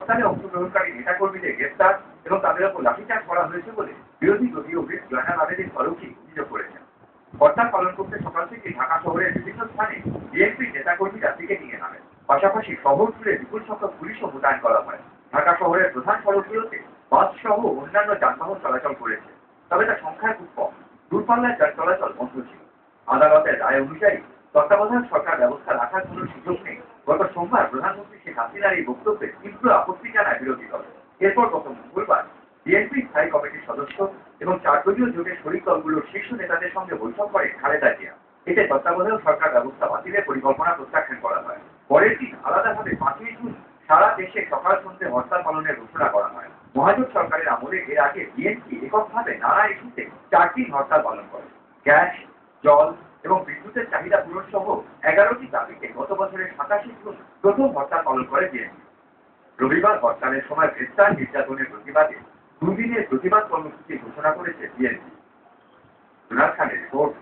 হরতালে অংশগ্রহণকারী নেতাকর্মীদের গ্রেফতার এবং তাদের উপর লাঠিচার্জ করা হয়েছে বলে বিরোধী দলীয় হুইপ জয়নাল আবেদীন ফারুকী অভিযোগ করেছেন। হরতাল পালন করতে সকাল থেকে ঢাকা শহরের বিভিন্ন স্থানে বিএনপির নেতাকর্মীরা পিকেটিং নিয়ে নামেন। পাশাপাশি শহর জুড়ে বিপুল সংখ্যক পুলিশও মোতায়েন করা হয়। ঢাকা শহরের প্রধান সড়কগুলোতে বাস সহ অন্যান্য যানবাহন চলাচল করেছে, তবে তা সংখ্যায় খুব কম। দূরপাল্লার যান চলাচল বন্ধ ছিল। আদালতের রায় অনুযায়ী তত্ত্বাবধায়ক সরকার ব্যবস্থা রাখার কোনো সুযোগ নেই। গত সোমবার প্রধানমন্ত্রী শেখ হাসিনার এই বক্তব্যে তীব্র আপত্তি জানায় বিরোধী দল। এরপর গত মঙ্গলবার বিএনপি স্থায়ী কমিটির সদস্য এবং 4 দলীয় জোটের শরিক দলগুলোর শীর্ষ নেতাদের সঙ্গে বৈঠক করে খালেদা জিয়া। এতে তত্ত্বাবধায়ক সরকার ব্যবস্থা বাতিলের পরিকল্পনা প্রত্যাখ্যান করা হয়। পরের দিন আলাদাভাবে 5ই জুন সারা দেশে সকাল সন্ধ্যে হরতাল পালনের ঘোষণা করা হয়। মহাজোট সরকারের আমলে এর আগে বিএনপি এককভাবে নানা ইস্যুতে 4 দিন হরতাল পালন করে। গ্যাস, জল এবং বিদ্যুতের চাহিদা পূরণ সহ 11টি দাবিতে গত বছরের 27 জুন প্রথম হরতাল পালন করে বিএনপি। রবিবার হরতালের সময় গ্রেফতার নির্যাতনের প্রতিবাদে 2 দিনের প্রতিবাদ কর্মসূচি ঘোষণা করেছে বিএনপি। জোনাল খানের রিপোর্ট।